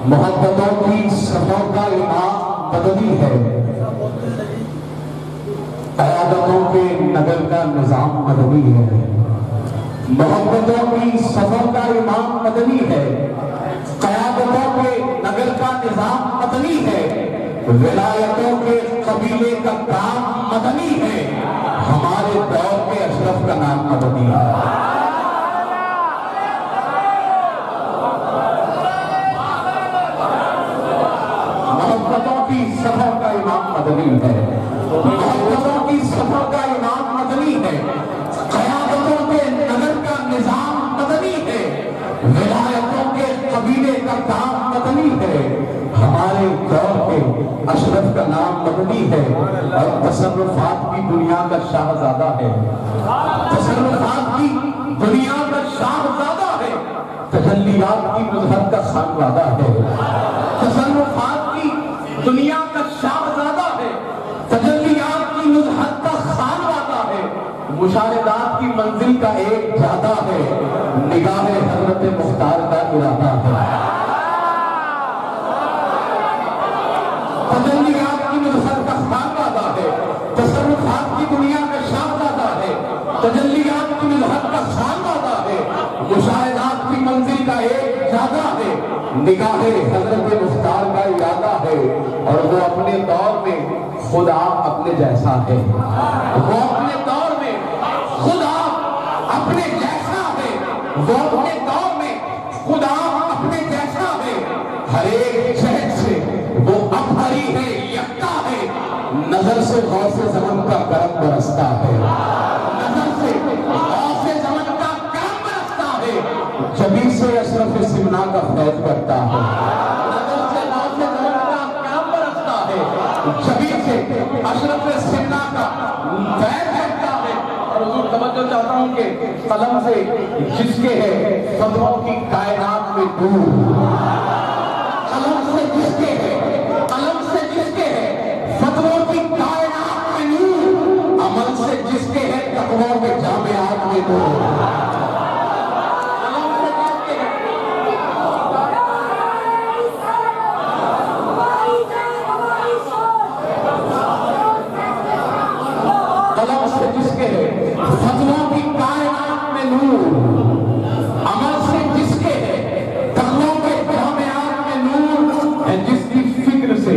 محبتوں کی صفوں کا امام مدنی ہے، قیادتوں کے نگر کا نظام مدنی ہے۔ محبتوں کی صفوں کا امام مدنی ہے، قیادتوں کے نگر کا نظام مدنی ہے، ولایتوں کے قبیلے کا کام مدنی ہے، ہمارے دور کے اشرف کا نام مدنی ہے۔ محبتوں کی صفوں کا امام مدنی ہے، محبتوں کی صفوں کا امام مدنی ہے، قیادتوں کے نگر کا نظام مدنی ہے، ولایتوں کے قبیلے کا کام مدنی ہے، ہمارے دور کے اشرف کا نام مدنی ہے، اور تصرفات کی دنیا کا شاہزادہ ہے، تصرفات کی دنیا کا شاہزادہ ہے، تجلیات کی مظہر کا خانوادہ ہے، تصرفات کی دنیا کا شاہزادہ ہے، تجلیات کی مظہر کا خانوادہ ہے، مشاہدات کی منزل کا ایک جادہ ہے، نگاہ حضرت مختار کا ارادہ ہے۔ تجلیات کی مظہر کا خانوادہ ہے، تصرفات کی دنیا کا شاہزادہ ہے، تجلیات کی مظہر کا خانوادہ ہے، مشاہدات کی منزل کا ایک جادہ ہے، نگاہ حضرت مختار کا ارادہ ہے، اور وہ اپنے دور میں خود آپ اپنے جیسا ہے، وہ اپنے دور میں خود آپ اپنے جیسا ہے، وہ اپنے دور میں خود آپ اپنے جیسا ہے، ہر ایک جہد سے وہ ابھری ہے، یکتا ہے، نظر سے غوث زمن کا کرم برستا ہے، نظر سے غوث زمن کا کرم برستا ہے، جبھی سے اشرف سمنا کا فیض کرتا ہے، نظر سے غوث زمن کا کرم برستا ہے، جبھی سے اشرف سمنا کا فیض کرتا ہے۔ اور حضور توجہ چاہتا ہوں کہ قلم سے جس کے ہے فتووں کی کائنات میں دور، قلم سے جس کے ہے، قلم سے جس کے ہے فتووں کی کائنات میں نور، عمل سے جس کے ہے تقویٰ میں جامعات میں نور، قلم سے جس کے ہے، قلم سے جس کے ہے فتووں کی کائنات میں نور، عمل سے جس کے ہے تقویٰ میں جامعات میں نور، ہے جس کی فکر سے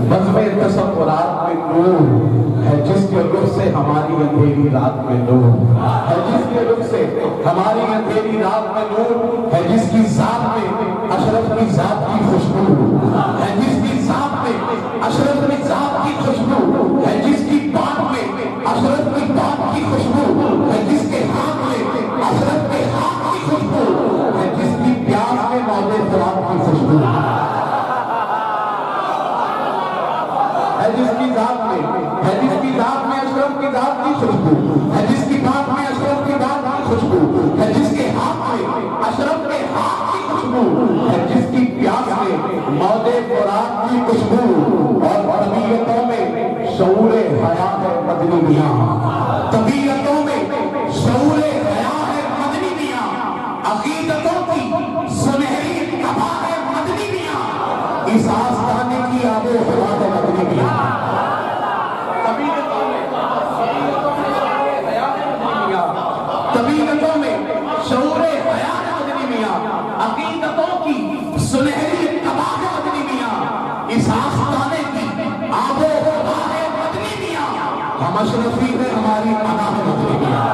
بزم تصورات میں نور، ہے جس کے رخ سے ہماری اندھیری رات میں نور، ہے جس کے رخ سے ہماری اندھیری رات میں نور، ہے جس کی ذات میں اشرف کی ذات کی خوشبو، ہے جس کی ذات میں اشرف کی ذات کی خوشبو، ہے جس کی بات میں اشرف کی بات کی خوشبو، ہے جس کے ہاتھ میں اشرف کے ہاتھ کی خوشبو، ہے جس کی پیاس میں موج فرات کی خوشبو، ہے جس کی ذات میں، ہے جس کی ذات میں اشرف کی ذات کی خوشبو، ہے جس کی بات میں اشرف کی بات کی خوشبو، ہے جس کے ہاتھ میں اشرف کے ہاتھ کی خوشبو، ہے جس کی پیاس میں موج فرات کی خوشبو، اور طبیعتوں میں شعور حیا ہے مدنی میاں، طبیعتوں میں شعور حیا ہے مدنی میاں، عقیدتوں کی سنہری قبا ہے مدنی میاں، اس آستانے کی آب و ہوا ہے مدنی میاں، طبیعتوں میں شعور حیا ہے مدنی میاں، عقیدتوں کی سنہری قبا ہے مدنی میاں، اس آستانے کی آب و ہوا ہے مدنی میاں، ہم اشرفی ہے ہماری انا ہے مدنی میاں۔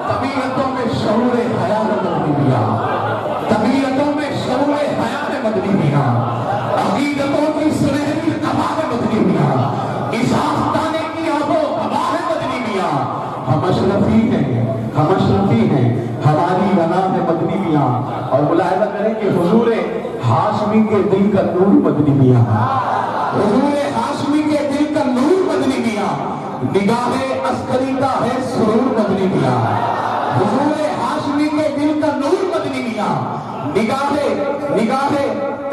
طبیعتوں میں شعور حیا ہے مدنی میاں، طبیعتوں میں شعور حیا ہے مدنی میاں، عقیدتوں کی سنہری قبا ہے مدنی میاں، اس آستانے کی آب و ہوا ہے مدنی میاں، ہم اشرفی ہیں، ہم اشرفی ہیں، ہماری بنا ہے مدنی میاں۔ اور ملاحظہ کریں کہ حضور ہاشمی کے دل کا نور مدنی میاں، حضور ہاشمی کے دل کا نور مدنی میاں، نگاہ عسکری کا ہے سرور مدنی میاں، حضور ہاشمی کے دل کا نور مدنی میاں، نگاہ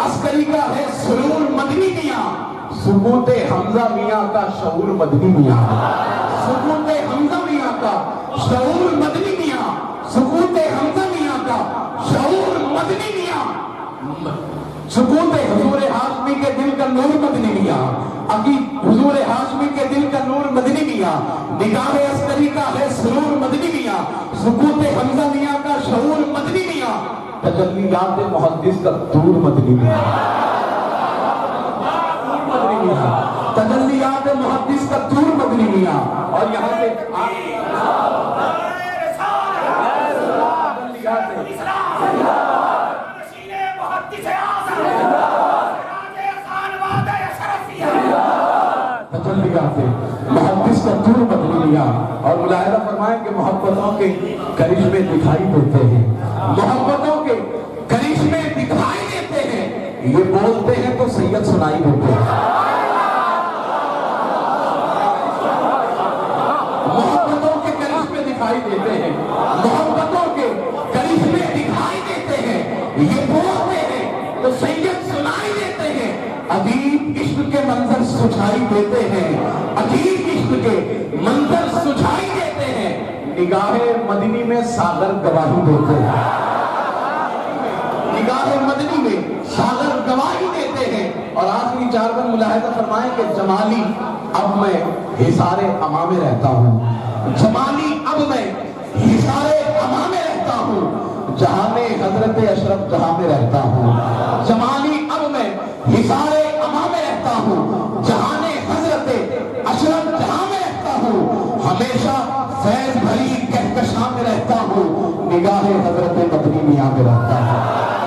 عسکری کا ہے سرور مدنی میاں، سکوت حمزہ میاں کا شعور مدنی میاں، سکوت حمزہ میاں کا شعور مدنی میاں، سکوت حمزہ میاں کا شعور مدنی میاں، سکوت حضور ہاشمی کے دل کا نور مدنی میاں، عقید حضور ہاشمی کے دل کا نور مدنی میاں، نگاہ عسکری کا ہے سرور مدنی میاں، سکوت حمزہ میاں کا شعور مدنی میاں، تجلیات محدث کا دور مدنی میاں، تجلیات محدث کا دور مدنی میاں۔ اور یہاں سے محدث کا دور مدنی میاں، اور ملاحظہ فرمائیں کہ محبتوں کے کرشمے دکھائی دیتے ہیں، محبتوں کے کرشمے دکھائی دیتے ہیں، یہ بولتے ہیں تو سید سنائی دیتے ہیں، محبتوں کے کرشمے دکھائی دیتے ہیں، محبتوں کے کرشمے دکھائی دیتے ہیں، یہ بولتے ہیں تو سید سنائی دیتے ہیں، عجیب عشق کے منظر سجھائی دیتے ہیں، عجیب عشق کے منظر سجھائی دیتے ہیں، نگاہ مدنی میں ساغر گواہی دیتے ہیں، نگاہ مدنی میں ساغر گواہی دیتے ہیں۔ اور آخری چار بند ملاحظہ فرمائیں کہ جمالی اب میں حصار امام میں رہتا ہوں، جمالی اب میں حصار امام میں رہتا ہوں، جہاں میں حضرت اشرف جہاں میں رہتا ہوں، جمالی اب میں حصار امام میں رہتا ہوں، جہاں حضرت اشرف جہاں میں رہتا ہوں، ہمیشہ فیض بھری کہکشاں میں رہتا ہوں، نگاہ حضرت مدنی میاں میں رہتا ہوں،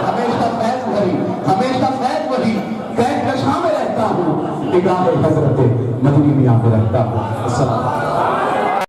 ہمیشہ فیض بھری، ہمیشہ فیض بھری کہکشاں میں رہتا ہوں، نگاہ حضرت مدنی میاں میں رہتا ہوں۔ السلام